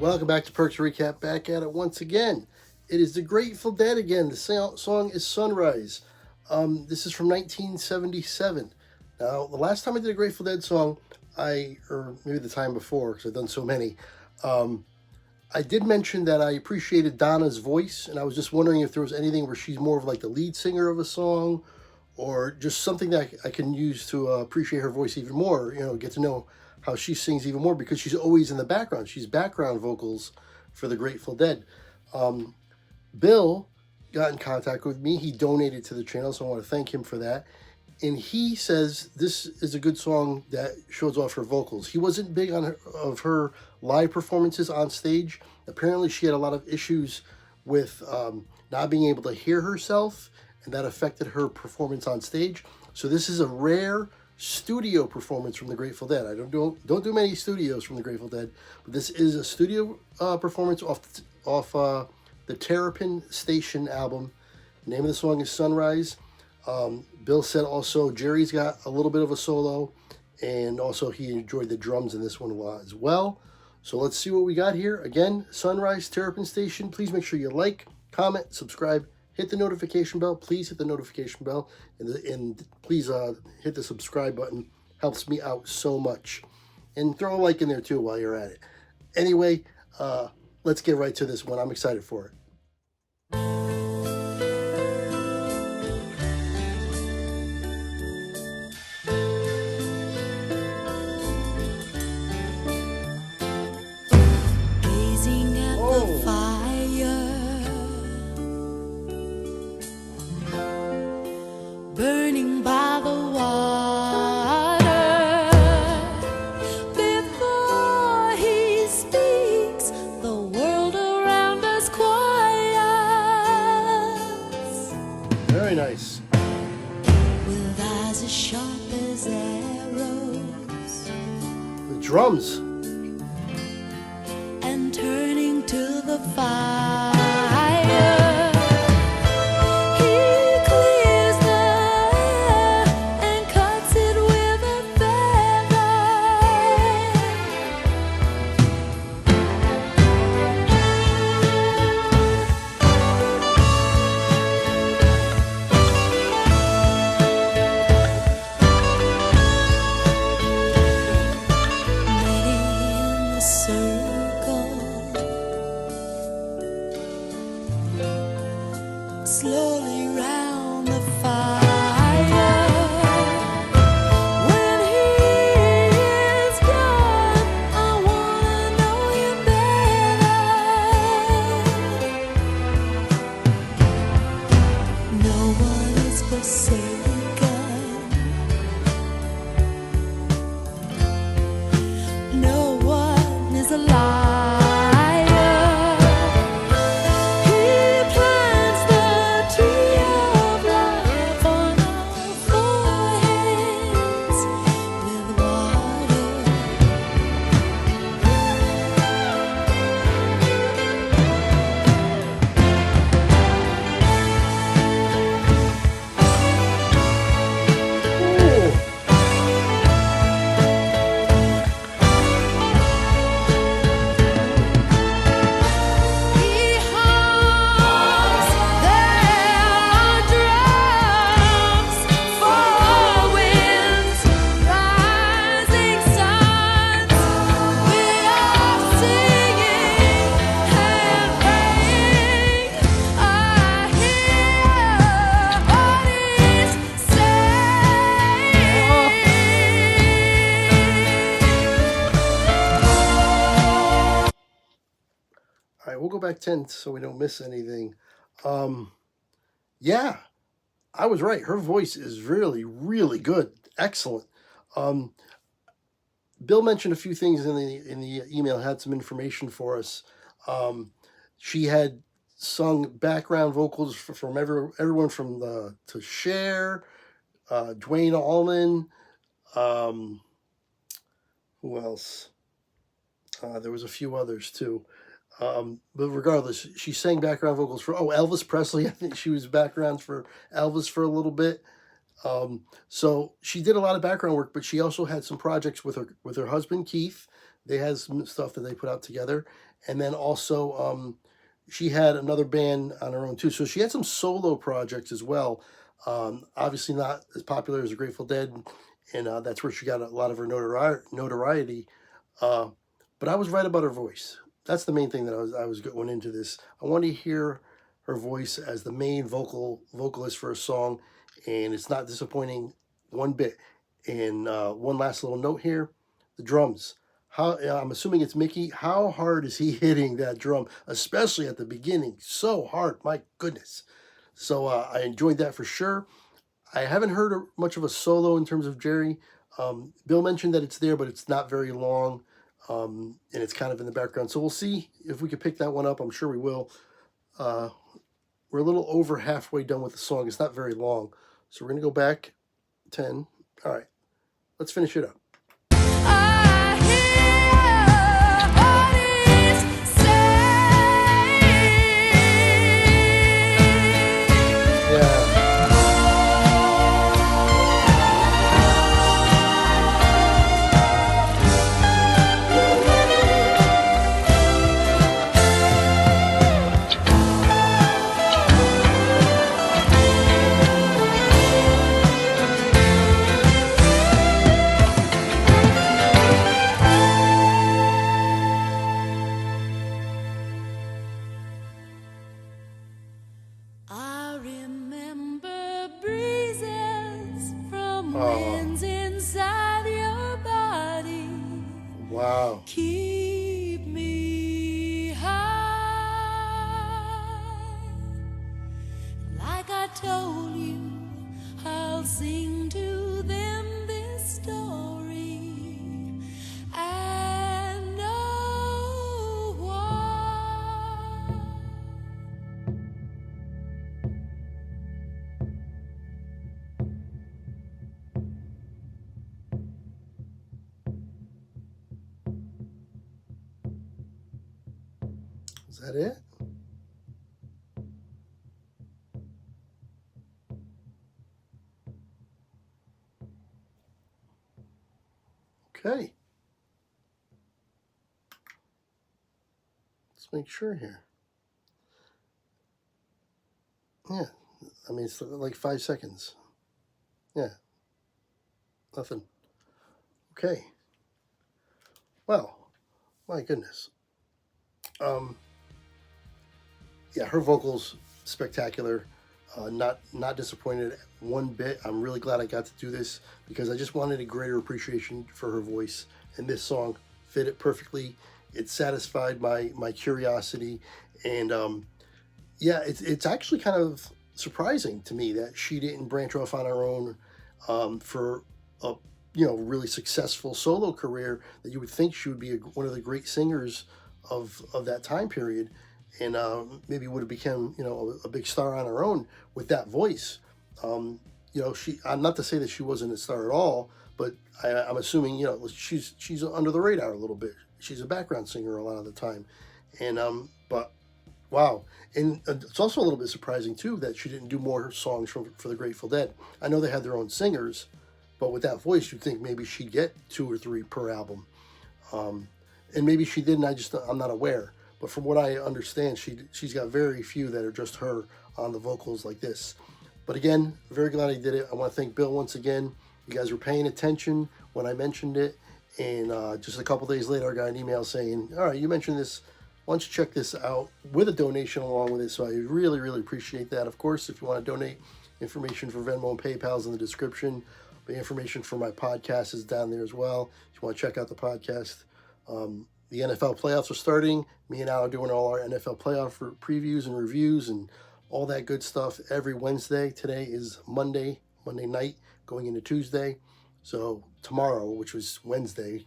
Welcome back to Perks Recap. Back at it once again. It is the Grateful Dead again. The song is Sunrise. This is from 1977. Now, the last time I did a Grateful Dead song, or maybe the time before, because I've done so many, I did mention that I appreciated Donna's voice, and I was just wondering if there was anything where she's more of like the lead singer of a song, or just something that I can use to appreciate her voice even more, get to know how she sings even more, because she's always in the background. She's background vocals for the Grateful Dead. Bill got in contact with me. He donated to the channel, so I want to thank him for that. And he says this is a good song that shows off her vocals. He wasn't big on her live performances on stage. Apparently she had a lot of issues with not being able to hear herself, and that affected her performance on stage. So this is a rare studio performance from the Grateful Dead. I don't do many studios from the Grateful Dead, but this is a studio performance off the Terrapin Station album. The name of the song is Sunrise. Bill said also Jerry's got a little bit of a solo, and also he enjoyed the drums in this one a lot as well. So let's see what we got here. Again, Sunrise, Terrapin Station. Please make sure you like, comment, subscribe, hit the notification bell. Please hit the notification bell, and please hit the subscribe button. Helps me out so much. And throw a like in there too while you're at it. Anyway, let's get right to this one. I'm excited for it. Gazing at the fire, burning by the water, before he speaks, the world around us quiets. Very nice. With eyes as sharp as arrows, The drums. and turning to the fire. He clears the air and cuts it with a feather. Meeting in the circle, slowly round the fire. When he is gone, I wanna know you better. No one is forsaken. No one is a liar. He plants the tree of life on our foreheads with water. Ooh. He hums their drums, four winds, rising suns. We are singing and praying. I hear what he's saying. All right, we'll go back 10 so we don't miss anything. Yeah, I was right. Her voice is really, really good. Excellent. Bill mentioned a few things in the email, had some information for us. She had sung background vocals from everyone from to Cher, Dwayne Allman, who else? There was a few others too. But regardless, she sang background vocals for Elvis Presley. I think she was background for Elvis for a little bit. So she did a lot of background work, but she also had some projects with her husband Keith. They had some stuff that they put out together, and then also she had another band on her own too. So she had some solo projects as well. Obviously not as popular as the Grateful Dead, and that's where she got a lot of her notoriety. Uh, but I was right about her voice. That's the main thing that I was going into this. I want to hear her voice as the main vocalist for a song, and it's not disappointing one bit. And one last little note here: the drums. How I'm assuming it's Mickey. How hard is he hitting that drum, especially at the beginning? So hard, my goodness. So I enjoyed that for sure. I haven't heard much of a solo in terms of Jerry. Bill mentioned that it's there, but it's not very long, and it's kind of in the background. So we'll see if we can pick that one up. I'm sure we will. Uh, we're a little over halfway done with the song. It's not very long, so we're gonna go back 10. All right, let's finish it up. I hear what is saying. Yeah. I remember breezes from Oh, winds inside your body. wow. Keep me high. Like I told you, I'll sing to them this story and know why. Is that it? Okay. Let's make sure here. Yeah. I mean, it's like 5 seconds. Yeah. Nothing. Okay. Well, my goodness. Yeah, her vocals spectacular. Not disappointed one bit. I'm really glad I got to do this because I just wanted a greater appreciation for her voice, and this song fit it perfectly. It satisfied my curiosity, and yeah, it's actually kind of surprising to me that she didn't branch off on her own for a really successful solo career. That you would think she would be one of the great singers of that time period, and maybe would have become a big star on her own with that voice. She. I'm not to say that she wasn't a star at all, but I'm assuming she's under the radar a little bit. She's a background singer a lot of the time, and but wow. And it's also a little bit surprising too that she didn't do more songs for the Grateful Dead. I know they had their own singers, but with that voice, you'd think maybe she'd get 2 or 3 per album. And maybe she didn't. I'm not aware. But from what I understand, she's got very few that are just her on the vocals like this. But again, very glad I did it. I want to thank Bill once again. You guys were paying attention when I mentioned it, and just a couple days later, I got an email saying, "All right, you mentioned this. Why don't you check this out with a donation along with it?" So I really, really appreciate that. Of course, if you want to donate, information for Venmo and PayPal is in the description. The information for my podcast is down there as well. If you want to check out the podcast, the NFL playoffs are starting. Me and Al are doing all our NFL playoff previews and reviews and all that good stuff every Wednesday. Today is Monday night, going into Tuesday. So tomorrow, which was Wednesday,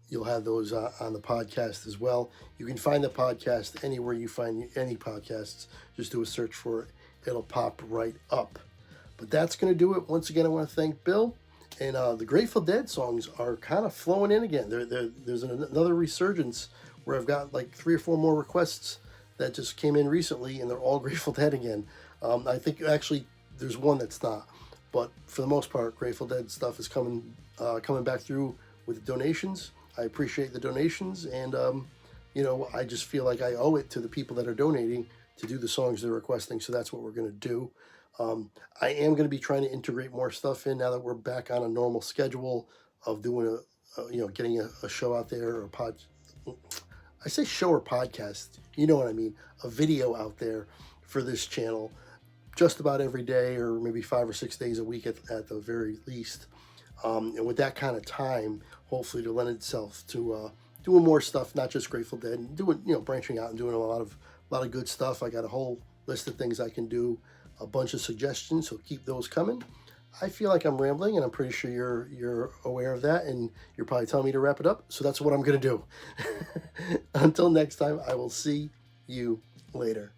you'll have those on the podcast as well. You can find the podcast anywhere you find any podcasts. Just do a search for it. It'll pop right up. But that's going to do it. Once again, I want to thank Bill. And the Grateful Dead songs are kind of flowing in again. There's another resurgence where I've got like 3 or 4 more requests that just came in recently, and they're all Grateful Dead again. I think actually there's one that's not. But for the most part, Grateful Dead stuff is coming back through with donations. I appreciate the donations, and I just feel like I owe it to the people that are donating to do the songs they're requesting. So that's what we're going to do. I am going to be trying to integrate more stuff in now that we're back on a normal schedule of doing getting a show out there, or I say show or podcast, you know what I mean, a video out there for this channel just about every day, or maybe 5 or 6 days a week at the very least. And with that kind of time, hopefully to lend itself to doing more stuff, not just Grateful Dead, and doing, branching out and doing a lot of good stuff. I got a whole list of things I can do, a bunch of suggestions, so keep those coming. I feel like I'm rambling, and I'm pretty sure you're aware of that, and you're probably telling me to wrap it up, so that's what I'm going to do. Until next time, I will see you later.